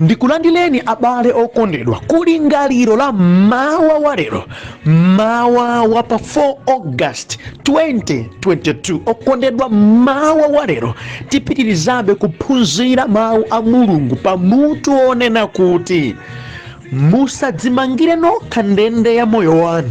Ndikulandileni abale okondedwa kulingaliro la mawa walero, mawa wa pa 4 August 2022. Okondedwa, mawa walero tipitirizabe kuphunzira mawu a Mulungu pamutu onena kuti musadzimangire nokha ndende ya moyo wanu,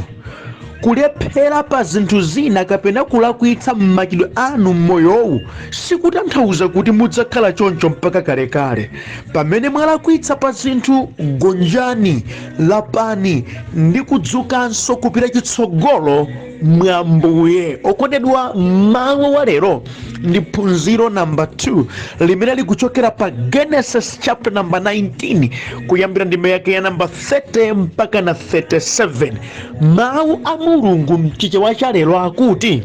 kulephera pa zinthu zina kapena kulakwitsa m'machitidwe anu m'moyowu sikutanthauza kuti mudzakhala choncho mpaka kalekale. Pamene mwalakwitsa pa zinthu, gonjani, lapani ndi kudzukanso kupita chitsogolo mwa Ambuye. Okondedwa, mawu wa lero ndi phunziro namba 2 limene likuchokera pa Genesis chapter number 19 kuyambira ndime yake ya namba 30 mpaka na 37. Mawu a Mulungu mchichewa cha lero akuti,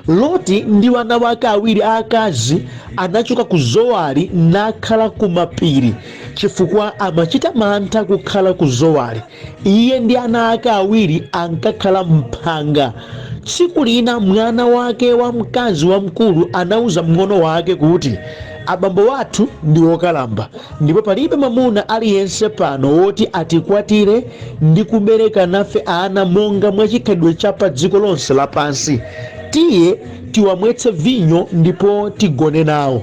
Loti ndi wana wake awiri aakazi anachoka ku Zowari nakhala ku mapiri chifukwa amachita mantha kukhala ku Zowari. Iye ndi ana ake awiri ankakhala mphanga. Tsiku lina mwana wake wamkazi wamkulu anauza mng'ono wake kuti, abambo wathu ndi wokalamba ndipo palibe mwamuna aliyense pano woti atikwatire ndi kubereka nafe ana monga mwachikhalidwe cha pa dziko lonse lapansi. Tiye tiwamwetse vinyo ndipo tigone nawo.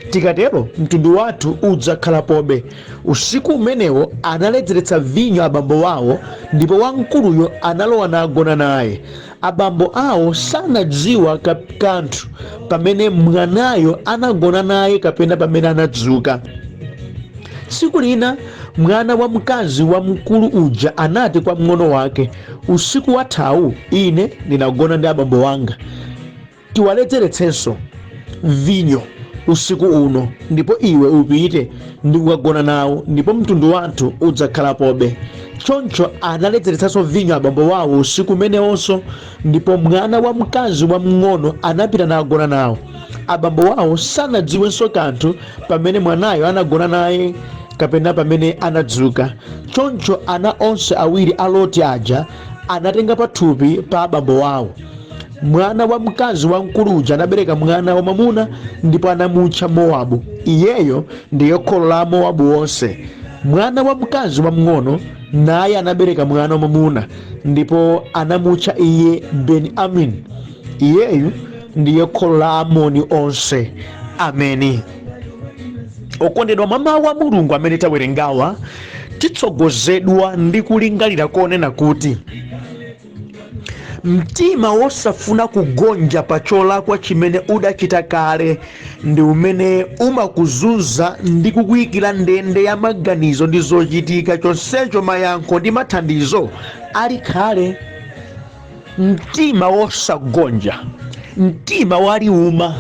Tikatero mtundu wathu udzakhala pobe. Usiku umenewo analedzeretsa vinyo abambo wawo, ndipo wamkuluyo analowa nagona naye. Abambo awo sanadziwa kanthu pamene mwanayo anagona naye kapena pamene anadzuka. Tsiku lina mwana wa mkazi wa mkulu uja anati kwa mng'ono wake, usiku wathawu ine ndinagona ndi abambo wanga. Tiwaledzeretsenso vinyo usiku uno, ndipo iwe upite ndi kukagona nawo, ndipo mtundu wathu udzakhala pobe. Choncho analedzeretsanso vinyo abambo wawo usiku umenewonso, ndipo mwana wa mkazi wa mng'ono anapita nagona nawo. Abambo wawo sanadziwenso kanthu pamene mwanayo anagona naye kapena pamene anadzuka. Choncho ana onse awiri a Loti aja anatenga pathupi pa abambo wawo. Mwana wa mkazi wamkulu uja anabereka mwana wa mwamuna ndipo anamutcha Mowabu. Iyeyo ndiye kholo la Mowabu wonse. Mwana wa mkazi wamng'ono naye anabereka mwana wa mwamuna ndipo anamutcha iye Beni-Amini. Iyeyu ndiye kholo la Amoni onse. Ameni. Okondedwa, mwa mawu a Mulungu amene tawerengawa titsogozedwa ndi kulingalira konena kuti mtima wosafuna kugonja pa cholakwa chimene udachita kale ndi umene umakuzunza ndi kukuyikira ndende ya maganizo ndi zochitika. Chonsecho mayankho ndi mathandizo ali kale. Mtima wosagonja, mtima waliuma,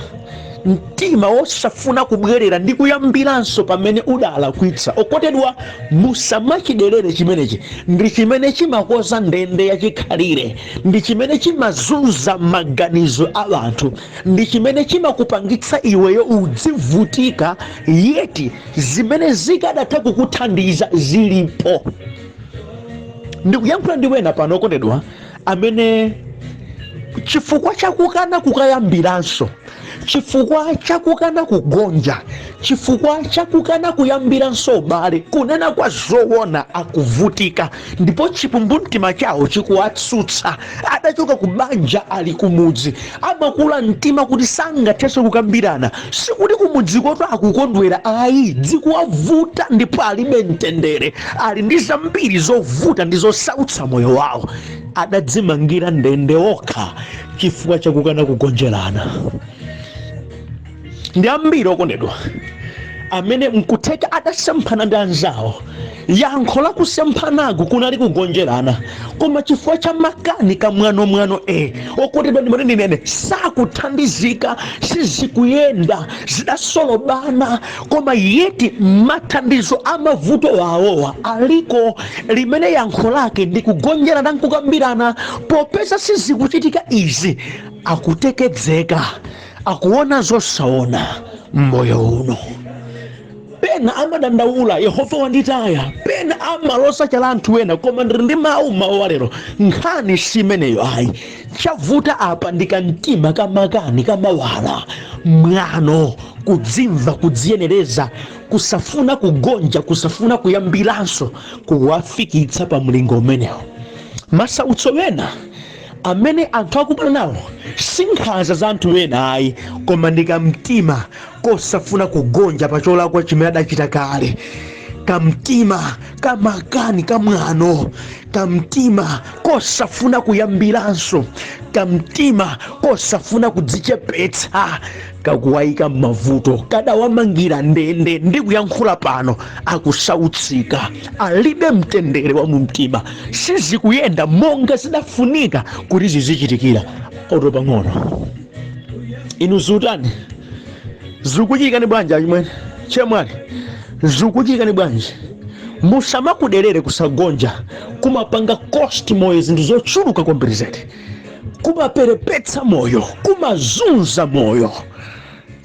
mtima wosafuna kubwerera ndi kuyambiranso pamene udalakwitsa. Okondedwa, musamachiderere chimenechi. Ndi chimene chimakoza ndende yachikhalire, ndi chimene chimazunza maganizo a anthu, ndi chimene chimakupangitsa iweyo udzivutika, yeti zimene zikadatha kukuthandiza zilipo. Ndikuyankhula ndi wena pano okondedwa amene chifukwa chakukana kukayambiranso, chifukwa chakukana kugonja, chifukwa chakukana kuyambiranso ubale, kunena kwa zoona akuvutika, ndipo chikumbumtima chawo chikuwatsutsa. Adachoka ku banja ali kumudzi, amakula mtima kuti sangathenso kukambirana. Sikuti kumudzi koto akukondwera, ayi, zikuwavuta ndipo alibe mtendere, ali ndi zambiri zovuta ndi zosautsa moyo wawo. Adadzimangira ndende okha chifukwa chakukana kugonjerana. Ndi ambiri okondedwa amene mkutheka adasemphana ndi anzawo, yankho la kusemphanako kunali kugonjerana, koma chifukwa cha makani kamwano okondedwa ndimene ndinene sakuthandizika, sizikuyenda, zidasolobana, koma yeti mathandizo amavuto wawowa aliko. Limene yankho lake ndi kugonjerana nkukambirana. Popeza sizikuchitika izi, akutekedzeka, akuona zosaona mmoyo uno. Pena amadandaula, Yehova wanditaya, pena amalosa chala anthu ena, koma ndiri ndi mawu walero nkhani simeneyo ayi. Chavuta apa ndikamtima kamakani kamawala, mwano, kudzimva, kudziyenereza, kusafuna kugonja, kusafuna kuyambilanso kuwafikitsa pa mlingo umenewo. Masautso wena amene anthu akumana nawo sinkhanza za anthu ena ayi, koma ndi kamtima kosafuna kugonja pa cholakwa chimene adachita kale, kamtima kamakani kamwano, kamtima kosafuna kuyambiranso, kamtima kosafuna kudzichepetsa, kakuwayika m'mavuto, kadawamangira ndende ndi kuyankhula pano akusautsika, alibe mtendere wa mumtima, sizikuyenda monga zidafunika kuti zizichitikira. Oto pang'ono inu zutani zikuchitikani bwanji achimwene chemwali, zikuchitikani bwanji? Musamakuderere kusagonja, kumapanga cost moyo zinthu zochuluka kwambiri zedi, kumaperepetsa moyo, kumazunza moyo.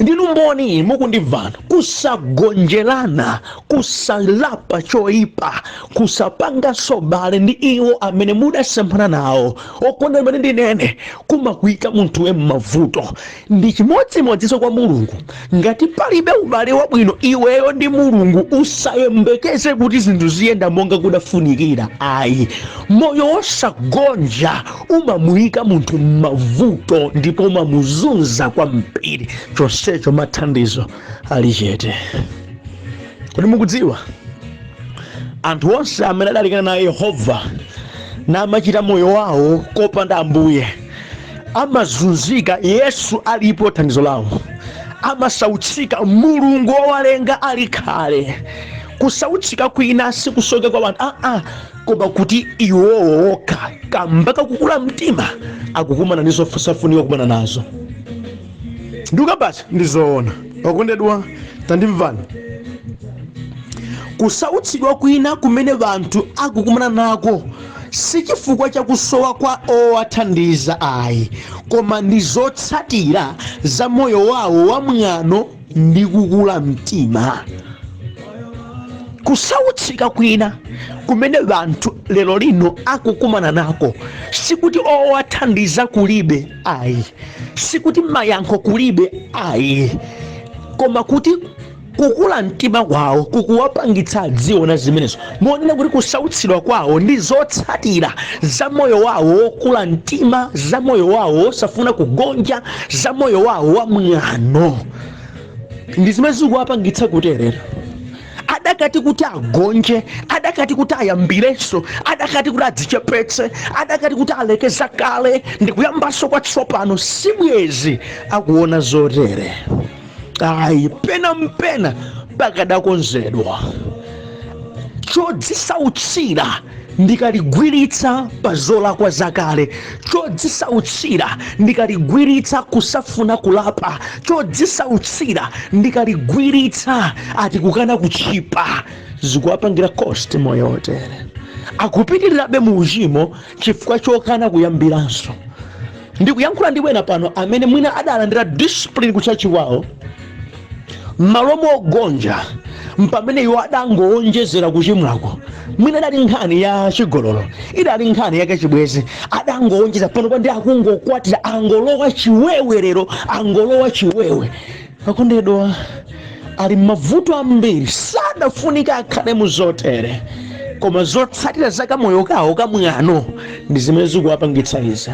Ndinu mboni mukundimvana, kusagonjelana, kusalapa choipa, kusapanga sobale ndi iwo amene mudasemphana nawo, okonda imene ndinene kumakuika munthu we m'mavuto. Ndi chimodzimodzinso kwa Mulungu, ngati palibe ubale wabwino iweyo ndi Mulungu, usayembekeze kuti zinthu ziyenda monga kudafunikira ayi. Moyo wosagonja umamuyika munthu m'mavuto ndipo umamuzunza kwambiri. Chonsecho mathandizo ali chete. Kodi mukudziwa anthu onse amene adalikana na Yehova namachita moyo wawo kopanda Ambuye amazunzika, Yesu alipo thandizo lawo, amasautsika, Mulungu wawalenga ali khale. Kusautsika kwina sikusoka kwa wanthu koma kuti iwowo wokha kambaka kukula mtima akukumana ndi zosafunika kumana nazo. Nduka basi ndizoona okondedwa tandimvani, kusautsidwa kwina kumene vanthu akukumana nako si chifukwa cha kusowa kwa owathandiza ayi, koma ndi zotsatira za moyo wawo wamwano ndi kukula mtima. Kusautsika kwina kumene vanthu lero lino akukumana nako sikuti owathandiza kulibe ayi, sikuti mayankho kulibe ayi, koma kuti kukula mtima kwawo kukuwapangitsa adziona zimenezo. Monena kuti kusautsidwa kwawo ndi zotsatira za moyo wawo wokula mtima, za moyo wawo wosafuna kugonja, za moyo wawo wamwano. Ndi zimene zikuwapangitsa kuterera. Adakati kuti agonje, adakati kuti ayambirenso, adakati kuti adzichepetse, adakati kuti alekeza kale ndi kuyambanso kwatsopano, sibwezi akuona zotere ayi. Pena mpena pakadakonzedwa chodzisautsira ndikaligwiritsa pa zolakwa zakale, chodzisautsira ndikaligwiritsa kusafuna kulapa, chodzisautsira ndikaligwiritsa ati kukana kuchipa, zikuwapangira cost moyo wotere. Akupitirirabe mu uchimo chifukwa chokana kuyambiranso. Ndikuyankhula ndi wena pano amene mwina adalandira discipline kuchachi wawo, malo mogonja mpamene iwo adangowonjezera kuchimwako. Mwina idali nkhani ya chigololo, idali nkhani yake chibwezi, adangowonjeza pano pandi akungokwatira, angolowa chiwewe lero, angolowa chiwewe. Akondedwa ali mavuto ambiri, sadafunika akhale mu zotere, koma zotsatira zaka moyo kawo kamwano ndi zimene zikuwapangitsa izi.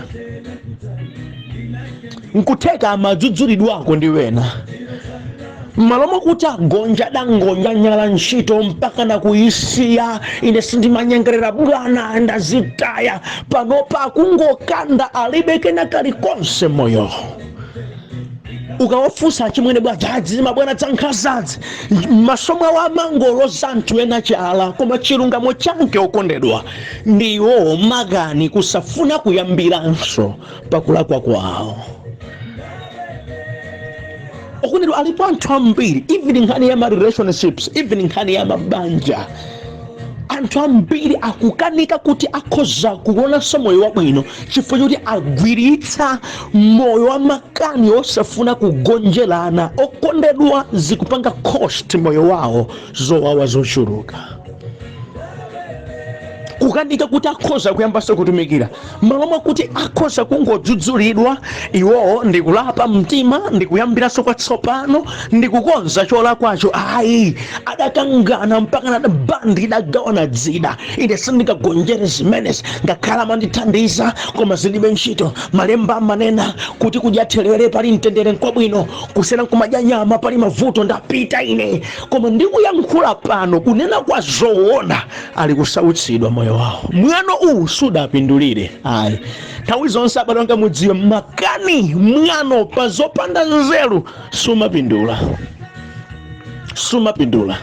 Nkutheka amadzudzulidwako ndi wena, malomo kuti agonja dangonja nyala ntchito mpaka na kuyisiya, ine sindimanyengerera bwana ndazitaya, panopa akungokanda alibe kena kalikonse moyo. Ukawafunsa chimwene bwajaji mabwana tsankhazazi masomo wa mangolo zanthu ena chala, koma chilungamo chanke okondedwa ndi iwo magani kusafuna kuyambiranso pakulakwa kwawo. Okondedwa alipo anthu ambiri, even nkhani ya relationships, even nkhani ya mabanja, anthu ambiri akukanika kuti akhoza kuonanso moyo wabwino chifukwa choti agwiritsa moyo wa makani osafuna kugonjelana. Okondedwa zikupanga cost moyo wawo zowawa zochuluka. kukanika kuti akhoza kuyambanso kutumikira malo mwakuti akhoza kungodzudzulidwa. Iwowo ndikulapa mtima, ndikuyambiranso kwatsopano, ndikukonza cholakwacho. Ayi, adakangana mpaka na bandi idagawana dzida. Ine sindikagonjere zimenezi, ngakhala mandithandiza koma zilibe ntchito. Malemba amanena kuti kudya thelere pali mtendere nkwabwino, kusena kumadya nyama pali mavuto. Ndapita ine, koma ndikuyankhula pano kunena kwa zoona, ali kusautsidwa moyo wawo. Mwano uwu sudapindulire. Ayi, nthawi zonse abadonga mudziwe makani mwano pa zopanda nzeru sumapindula.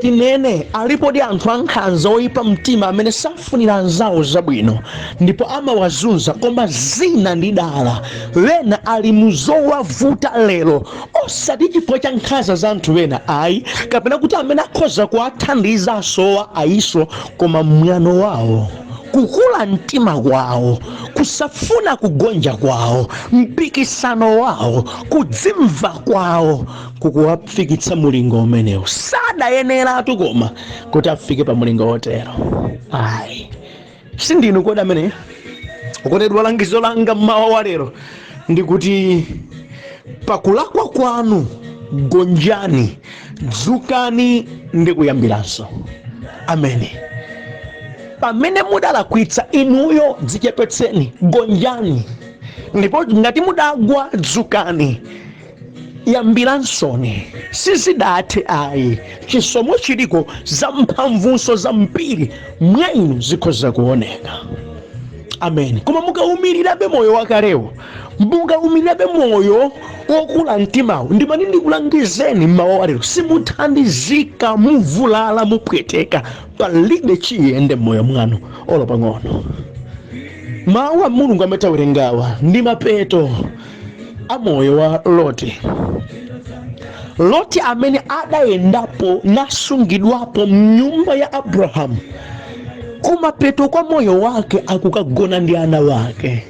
Tinene alipodi anthu ankhanza oyipa mtima amene safunira anzawo zabwino ndipo amawazunza, koma zina ndi dala wena ali muzowavuta lero, osati chifukwa cha nkhanza za anthu wena ayi, kapena kuti amene akhoza kuwathandiza asowa ayiso, koma mwano wawo, kukula mtima kwawo, kusafuna kugonja kwawo, mpikisano wawo, kudzimva kwawo kukuwafikitsa mulingo umenewu. Sadayeneratu koma kuti afike pa mulingo otero. Ayi, sindinu kodi amene ukotedwa langizo langa mmawa wa lero ndikuti pakulakwa kwanu gonjani, dzukani ndi kuyambiranso. Ameni. Pamene mudalakwitsa inuyo dzichepetseni, gonjani, ndipo ngati mudagwa dzukani, yambiransoni. Sizidathe ayi, chisomo chiliko zamphamvunso zampiri mwa inu zikhoza kuoneka. Amen. Koma mukaumirirabe moyo wakalewo, mukaumirirabe moyo wokula mtimawo, ndimani ndikulangizeni mmawa wa lero, simuthandizika, muvulala, mupweteka, palibe chiyende moyo mwanu olo pang'ono. Mawu a Mulungu amatawerengawa ndi mapeto a moyo wa Loti. Loti amene adayendapo nasungidwapo mnyumba ya Abrahamu, kumapeto kwa moyo wake akukagona ndi ana wake,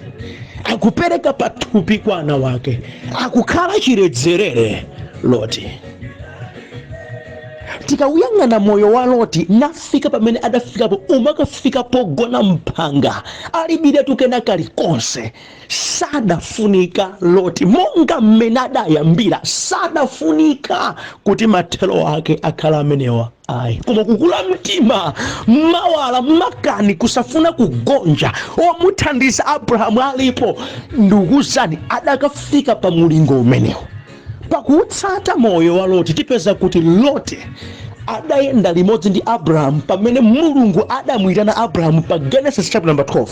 akupereka pathupi kwa ana wake, akukhala chiledzerere Loti. Tikawuyang'ana moyo wa Loti, nafika pamene adafikapo, umakafika pogona mphanga, alibire tukena kalikonse. Sadafunika Loti, monga mmene adayambira, sadafunika kuti mathelo ake akhala amenewa. Ayi, koma kukula mtima, mawala, makani, kusafuna kugonja omuthandiza Abrahamu alipo, ndukuzani adakafika pa mulingo umenewo. Pakutsata moyo wa Loti tipeza kuti Loti adayenda limodzi ndi Abrahamu pamene Mulungu adamuyitana Abrahamu pa Genesis chapter number 12.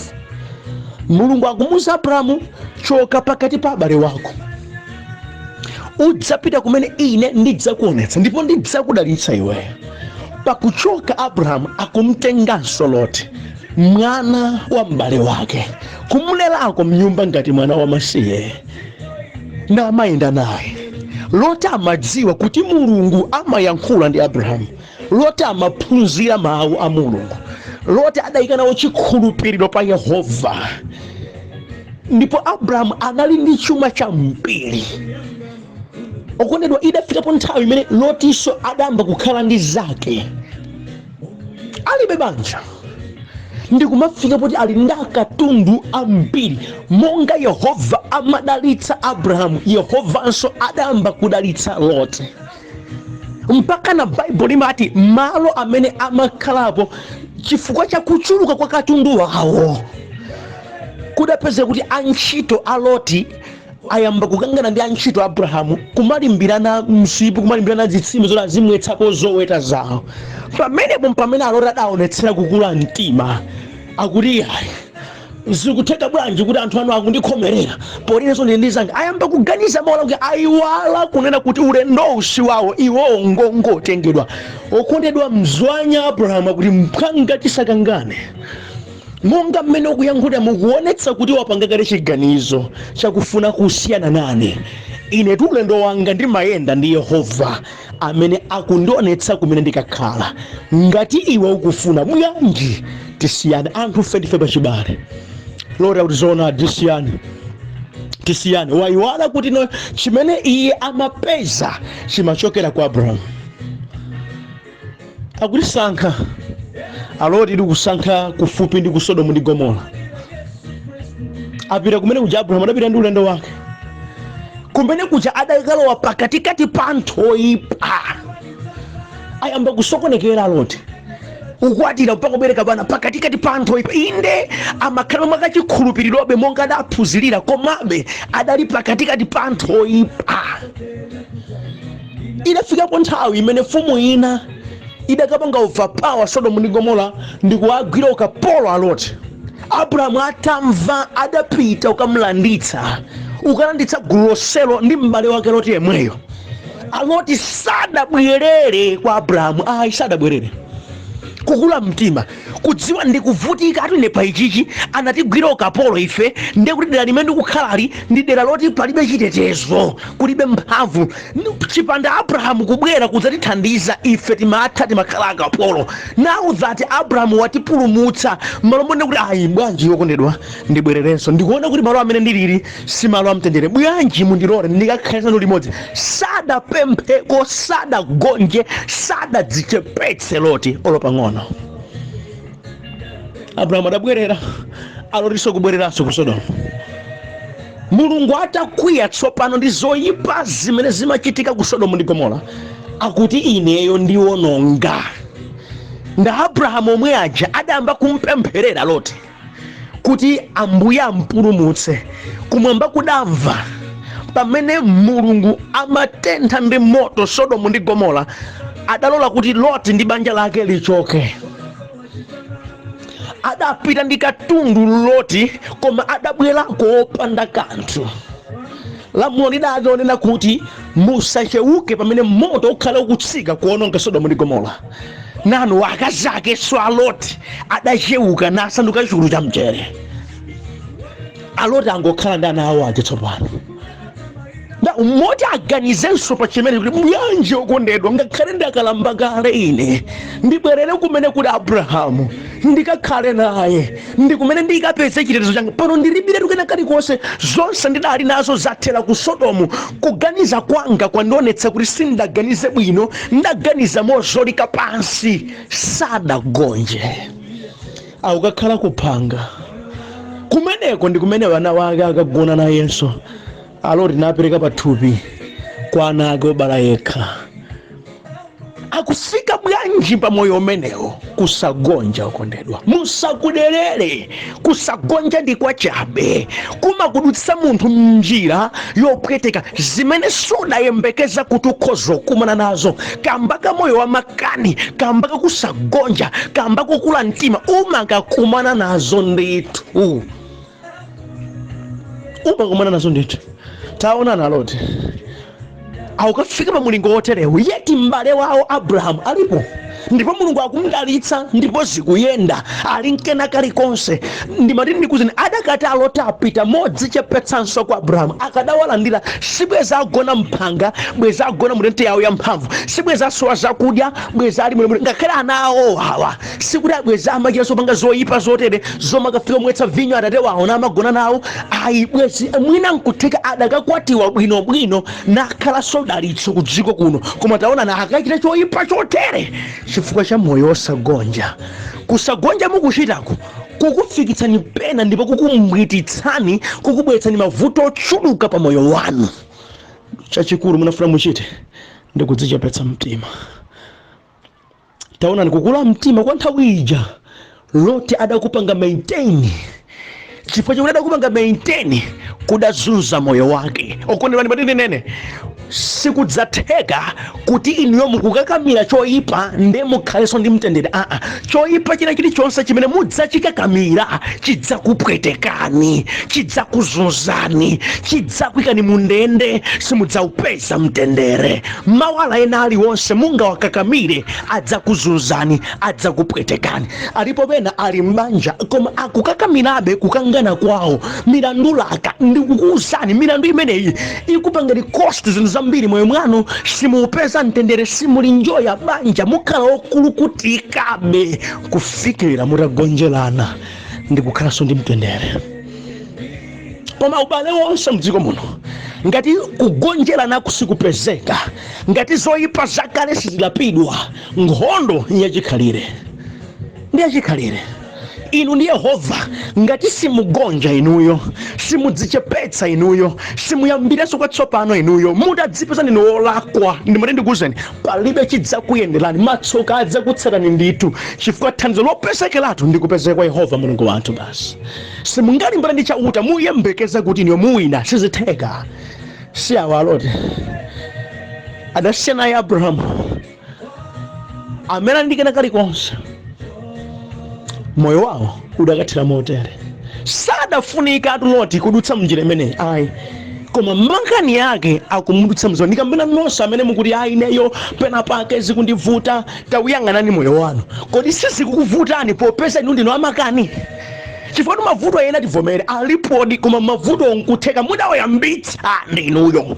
Mulungu akumuwuza Abrahamu, choka pakati pa abale wako, udzapita kumene ine ndidzakuonetsa ndipo ndidzakudalitsa iwe. Pakuchoka Abrahamu akumtenganso Loti, mwana wa m'bale wake, kumulerako mnyumba ngati mwana wa masiye, na amayenda naye. Loti amadziwa kuti Mulungu amayankhula ndi Abrahamu. Loti amaphunzira mawu a Mulungu. Loti adayika nawo chikhulupiriro pa Yehova. Ndipo Abrahamu anali ndi chuma cha mpiri. Okondedwa, idafikapo nthawi imene Lotiso adamba kukhala ndi zake, alibe banja, ndikumafika poti ali ndi katundu ambiri. Monga Yehova amadalitsa Abrahamu, Yehovanso adamba kudalitsa Loti. Mpaka na Bible limati malo amene amakhalapo chifukwa cha kuchuluka kwa katundu wawo, kudapeza kuti antchito a Loti ayamba kukangana ndi antchito Abrahamu, kumalimbirana msipu, kumalimbirana zitsime zoti azimwetsako zoweta zawo. Pamenepo pamene Loti adaonetsera kukula mtima, akuti zikutheka bwanji kuti anthu anu akundikhomerera polinso ndi ndizanga. Ayamba kuganiza maola kuti ayiwala kunena kuti ulendo usi wawo iwo ngongotengedwa. Okondedwa, mzwanya Abrahamu akuti mphanga tisakangane. Monga mmene ukuyankhula mukuonetsa kuti wapanga kale chiganizo chakufuna kusiyana nane. Ine tu ulendo wanga ndimayenda ndi Yehova amene akundionetsa kumene ndikakhala. Ngati iwe ukufuna bwanji tisiyane, anthu fedife pachibale. Lord akutizona tisiyane. Wayiwala kuti no chimene iye amapeza chimachokera kwa Abrahamu. Akutisankha Loti likusankha kufupi ndi ku Sodomu ndi Gomora. Apita kumene kuja Abrahamu adapita ndi ulendo wake. Kumene kuja adakalowa pakatikati pa anthu oyipa. Ayamba kusokonekera Loti. Ukwatira mpaka kubereka bana pakatikati pa anthu oyipa. Inde amakhala mwakachikhulupirirobe monga adaphunzirira, komabe adali pakatikati pa anthu oyipa. Idafikapo nthawi imene mfumu ina idakapanga overpower Sodomu ndi Gomora ndi kuwagwira ukapolo a Loti. Abrahamu atamva adapita ukamulanditsa gulu lonselo ndi m'bale wake Loti yemweyo. Loti sadabwerere kwa Abrahamu, sadabwerere. Kukula mtima kudziwa ndi kuvutika atune pa ichichi anatigwira ukapolo ife, ndiye kuti dera limene ndikukhalali ndi dera loti palibe chitetezo, kulibe mphamvu. Chipanda Abrahamu kubwera kudzatithandiza ife timakhala akapolo. Now that Abrahamu watipulumutsa, malo mone kuti bwanji yokondedwa ndibwererenso, ndikuona kuti malo amene ndilili si malo amtendere, bwanji mundilole ndikakhale nanu limodzi. Sadapempheko, sadagonje, sadadzichepetse Loti olopang'ono. Abrahamu adabwerera, Lotinso kubwereranso ku Sodomu. Mulungu atakwiya tsopano ndi zoyipa zimene zimachitika ku Sodomu ndi Gomora, akuti ineyo ndiwononga. Nda Abrahamu omwe aja adayamba kumpempherera Loti kuti Ambuye ampulumutse. Kumwamba kudamva pamene Mulungu amatentha ndi moto Sodomu ndi Gomora, adalola kuti Loti ndi banja lake lichoke. Adapita ndi katundu Loti, koma adabwerako opanda kanthu. Lamulo lidadonena kuti musachewuke pamene moto ukhala ukutsika kuononga Sodomu ndi Gomora. Nanu akazi ake a Loti adachewuka nasanduka chulu cha mchere. Loti angokhala ndi ana awo aja tsopano. Moti aganizenso pa chimene kuti bwanji okondedwa ngakhale ndakalamba kale ine ndibwerere kumene kuli Abrahamu ndikakhale naye, ndi kumene ndikapeze chitetezo changa. Pano ndilibire tukena kalikonse, zonse ndidali nazo zathera ku Sodomu. Kuganiza kwanga kwandionetsa kuti sindaganize bwino, ndaganiza mozolika pansi. Sadagonje ukakhala kuphanga kumeneko ndi kumene wana wake akagona nayenso. Loti napereka pathupi kwa ana ake obala yekha. Akufika bwanji pa moyo umenewo? Kusagonja okondedwa, musakuderere. Kusagonja ndi kwa chabe, kumakudutsa munthu m'njira yopweteka zimene sudayembekeza kuti ukhoza kumana nazo. Kamba ka moyo wa makani, kamba ka kusagonja, kamba kukula mtima, umakakumana nazo ndithu. Umakumana nazo ndithu. Taona na Loti ukafika pa mulingo woterewu, yeti m'bale wawo Abrahamu alipo, ndipo Mulungu akumudalitsa, ndipo zikuyenda ali nkena kalikonse. Ndimati ndikuzeni adakati Loti apita modzichepetsanso kwa Abrahamu, akadawalandira. Sibweza agona mphanga, bweza agona mutente yawo ya mphamvu, sibweza asowa zakudya, bweza ali mulemu. Ngakhale ana awo awa sikuti abweza amachiranso panga zoyipa zotere zomakafika mwetsa vinyo atate wawo namagona nawo. Bwezi mwina nkutheka adakakwatiwa bwinobwino nakhalanso dalitso ku dziko kuno, koma taona na akachita choyipa chotere chifukwa cha moyo wosagonja. Kusagonja mukuchitaku kukufikitsani pena, ndipo kukumbwititsani, kukubweretsani mavuto ochuluka pa moyo wanu. Chachikulu munafuna muchite ndi kudzichepetsa mtima. Taona ni kukula mtima kwa nthawi ija Loti adakupanga maintain. Chifukwa chakuti adakupanga maintain kudazunza moyo wake. Okondedwa ndipati nene, sikudzatheka kuti inuyo mukukakamira choyipa nde mukhaleso ndi mtendere. Choyipa china chilichonse chimene mudzachikakamira chidzakupwetekani, chidzakuzunzani, chidzakuyikani mundende, simudzaupeza mtendere. Mawala ena aliwonse mungawakakamire adzakuzunzani, adzakupwetekani. Alipo pena ali mbanja koma akukakamirabe kukangana kwawo milandu laka. Ndikukuwuzani milandu imeneyi ikupangani cost zinthu zambiri moyo mwanu, simuupeza mtendere, simulinjoya banja, mukhala okulukutikabe kufikira mutagonjelana ndi kukhalanso ndi mtendere. Koma ubale wonse mdziko muno ngati kugonjelana kusikupezeka, ngati zoyipa zakale sizilapidwa, nkhondo yachikhalire. ndi achikhalire. Inu ndi Yehova ngati simugonja inuyo, simudzichepetsa inuyo, simuyambiranso kwatsopano inuyo, mutadzipeza ndinu wolakwa, ndimati ndikuwuzeni palibe chidzakuyenderani, matsoka adzakutsatani ndithu, chifukwa thandizo lopezekeratu ndi kupezeka kwa Yehova Mulungu wathu. Basi simungalimbana ndi chauta muyembekeza kuti iniyo muwina, sizitheka. Si awa alote adasiyana naye Abrahamu amene andikana kalikonse, moyo wawo udakathira motere. Sadafunika atu Loti kudutsa mnjira imeneyi ayi, koma mankani yake akumudutsa mzoni. Ndikambena nonse amene mukuti ayi neyo pena pake zikundivuta, tawuyang'anani moyo wanu. Kodi sizikukuvutani popeza inu ndinu amakani? Chifukwa mavuto ena tivomere alipodi, koma mavuto nkutheka mudawayambitsa ndi inuyo,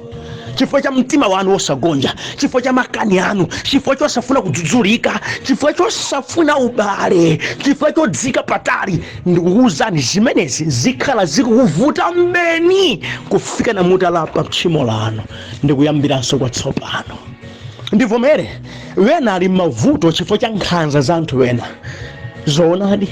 chifukwa cha mtima wanu wosagonja, chifukwa cha makani anu, chifukwa chosafuna kudzudzulika, chifukwa chosafuna ubale, chifukwa chodzika patali. Ndikukuwuzani zimenezi zikhala zikukuvuta mbeni kufika na mutalapa tchimo lanu ndikuyambiranso kwatsopano. Ndivomere wena ali mavuto chifukwa cha nkhanza za anthu wena, zoonadi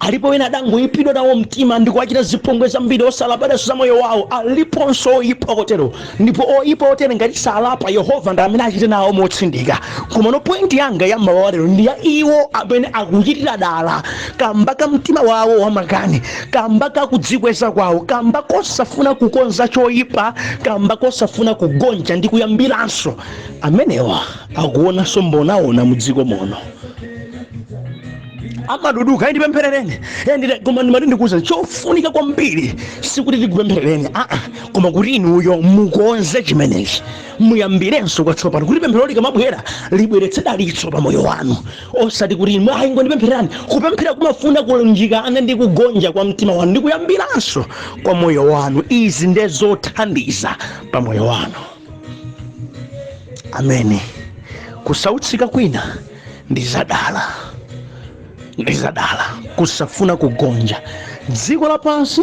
alipo wena adangoyipidwa nawo mtima ndikuwachita zipongwe zambiri osalabadaso za moyo wawo. Aliponso oyipa otero, ndipo oyipa otero ngati salapa Yehova ndi amene achite nawo motsindika. Koma no pointi yanga ya mawa lero ndi ya iwo amene akuchitira dala kamba ka mtima wawo wamakani, kamba ka kudzikweza kwawo, kamba kosafuna kukonza choyipa, kamba kosafuna kugonja ndi kuyambiranso. Amenewa akuonanso mbonaona mudziko muno. Amaduduka ndipempherereni, koma ndimati ndikuwuza chofunika kwambiri sikuti tikupempherereni, koma kuti inuyo mukonze chimenechi, muyambirenso kwatsopano, kuti pemphero likamabwera libweretse dalitso pa moyo wanu, osati kuti inu ayi ngondipemphererani. Kupemphera kumafuna kulunjikana ndi kugonja kwa mtima wanu ndi kuyambiranso kwa moyo wanu. Izi ndi zothandiza pa moyo wanu. Ameni. Kusautsika kwina ndi zadala, kusafuna kugonja. Dziko lapansi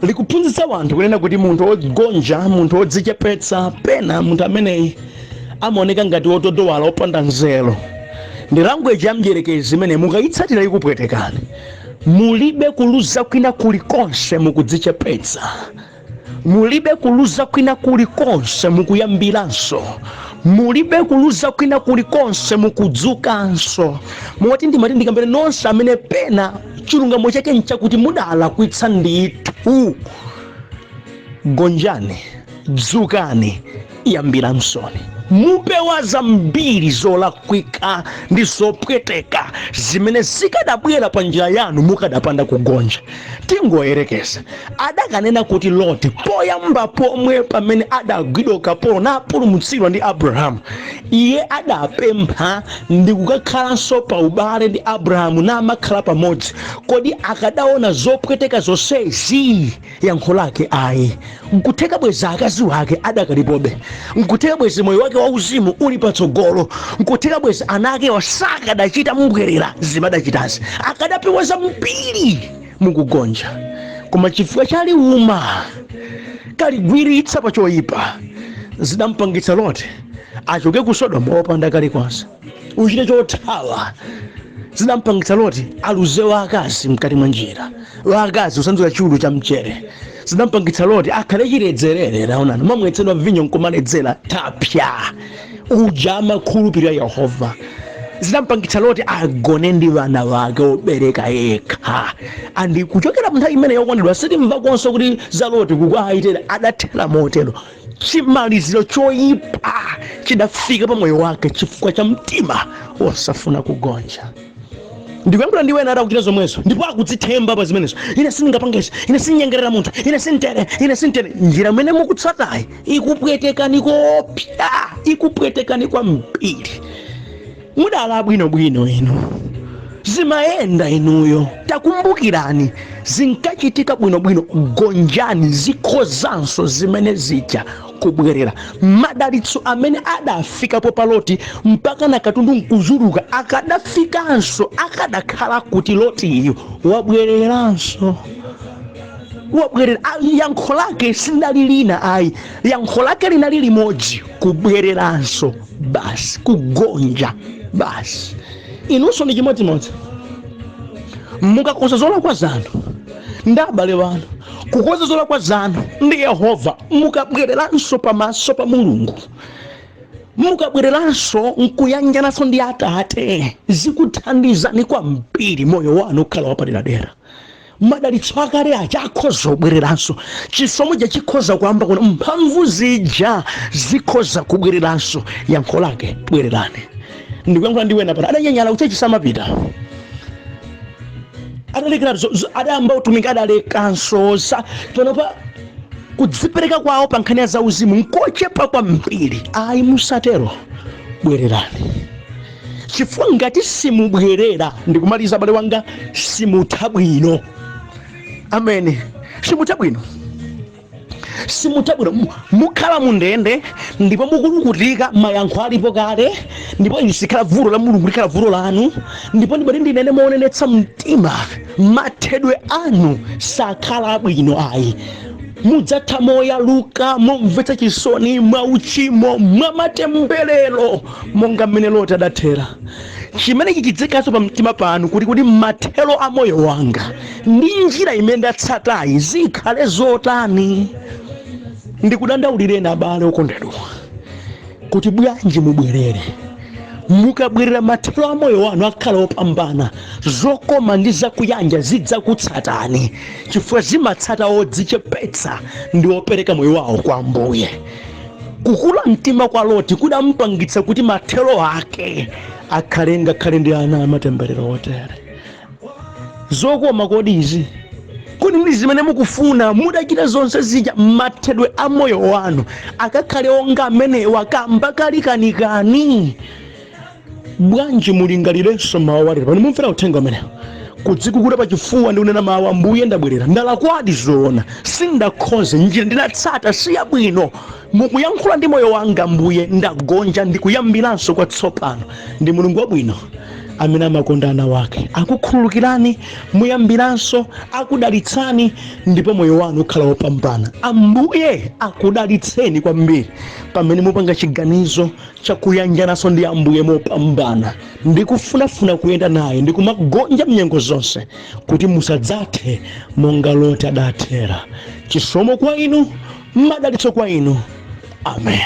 likuphunzitsa wanthu kunena kuti munthu wogonja, munthu wodzichepetsa, pena munthu ameneyi amaoneka ngati wotodowala, opanda nzeru. Ndi language ya mdierekezi imene mukayitsatira ikupwetekani. Mulibe kuluza kwina kulikonse mukudzichepetsa, mulibe kuluza kwina kulikonse mukuyambiranso, mulibe kuluza kwina kulikonse mukudzukanso. Moti ndimati ndikambere nonse amene pena chilungamo chake nchakuti mudala kuitsa ndithu, gonjani, dzukani, yambiransoni. Mupewa zambiri zolakwika ndi zopweteka zimene zikadabwera pa njira yanu mukadapanda kugonja. Tingoyerekeza adakanena kuti Loti poyamba pomwe pamene adagwidwa ukapolo napulumutsidwa ndi Abrahamu, iye adapempha ndi kukakhalanso pa ubale ndi Abrahamu namakhala pamodzi. Kodi akadaona zopweteka zonsezi? Yankho lake ayi. Nkutheka bwezi akazi wake adakalipobe, nkutheka bwezi moyo wake wauzimu uli patsogolo, nkutheka bwezi anake wasakadachita mubwerera zimadachitazi, akadapewa zambiri mukugonja. Koma chifukwa chali uma kaligwiritsa pa choyipa, zidampangitsa Loti achoke ku Sodomu opanda kalikonse, uchite chothawa. Zidampangitsa Loti aluze wakazi mkati mwa njira, wakazi usanzula chulu cha mchere. Zidampangitsa Loti akhale chiledzerere, raonani mamwetsedwa vinyo nkumaledzera tapya, uja amakhulupirira Yehova. Zidampangitsa Loti agone ndi vana vake obereka yekha. Andi kuchokera mnthawi imene yokondedwa sitimva konso kuti za Loti kukwaitere adathera motero. Chimaliziro choyipa chidafika pa moyo wake chifukwa cha mtima wosafuna kugonja. Ndikuyambira ndi wena atakuchita zomwezo ndipo akudzithemba pa zimenezo. Ine sindingapangezi, ine sinyengerera munthu, ine sintere. Njira imene mukutsatayi ikupwetekani kopya, ikupwetekani kwambiri. Mudala bwinobwino inu, zimayenda inuyo, takumbukirani zinkachitika bwinobwino. Gonjani, zikhozanso zimene zija kubwerera. Madalitso amene adafikapo pa Loti mpaka na katundu nkuzuluka akadafikanso, akadakhala kuti Lotiyo wabwereranso, wabwerera. Yankho lake sindali lina ayi, yankho lake linali limodzi, kubwereranso basi, kugonja basi. inunso ndi chimodzimodzi mukakoza zolakwa zanu ndi abale wanu, kukoza zolakwa zanu ndi Yehova, mukabwereranso pamaso pa Mulungu, mukabwereranso nkuyanjananso ndi Atate, zikuthandizani kwambiri moyo wanu ukhala wapaderadera. Madalitso akale aja akhoza kubwereranso, chisomo chikhoza kuyamba kuno, mphamvu zija zikhoza kubwereranso. Yankho lake bwererani. Ndikuyankhula ndi wena pano adanyanyala kuti chisamapita, adalekera adayamba utumiki, adalekanso panopa kudzipereka kwawo pa nkhani za uzimu nkochepa kwambiri. Ayi, musatero, bwererani. Chifukwa ngati simubwerera, ndikumaliza abale wanga, simutha bwino. Ameni, simutha bwino. Mukhala mundende ndipo mukulukutika, mayankho alipo kale, ndipo lisikhala vuto la Mulungu likhala vuto lanu, ndipo ndinene moonenetsa mtima, mathedwe anu sakhala bwino. Ayi, mudzatha moyaluka, momvetsa chisoni, mwauchimo, mwamatemberero, monga mmene Loti adathera. Chimene chichidzikanso pa mtima panu kuti mathero a moyo wanga ndi njira imene ndatsatayi zikhale zotani. Ndikudandaulireni abale okondedwa kuti bwanji mubwerere. Mukabwerera mathero a moyo wanu akhala opambana, zokoma ndi zakuyanja zidzakutsatani, chifukwa zimatsata odzichepetsa ndi opereka moyo wawo kwa Ambuye. Kukula mtima kwa Loti kudampangitsa kuti mathero ake akhale ngakhale ndi ana amatemberero otere. Zokoma kodi izi? Kodi ndi zimene mukufuna? Mudachita zonse zija, mathedwe a moyo wanu akakhale onga amenewa akamba kalikanikani. Bwanji mulingalirenso mawu alero pano mumvera uthenga umenewo, kudzikukuta pa chifuwa ndi kunena mawu, Ambuye ndabwerera, ndalakwadi zoona, sindakhoze, njira ndinatsata si yabwino, mukuyankhula ndi moyo wanga Ambuye, ndagonja, ndikuyambiranso kwatsopano. Ndi Mulungu wabwino amene amakonda ana wake, akukhululukirani, muyambiranso, akudalitsani, ndipo moyo wanu ukhala wopambana. Ambuye akudalitseni kwambiri pamene mupanga chiganizo chakuyanjananso ndi Ambuye mopambana, ndikufunafuna kuyenda naye, ndikumagonja mnyengo zonse kuti musadzathe monga Loti adathera. Chisomo kwa inu, madalitso kwa inu. Amen.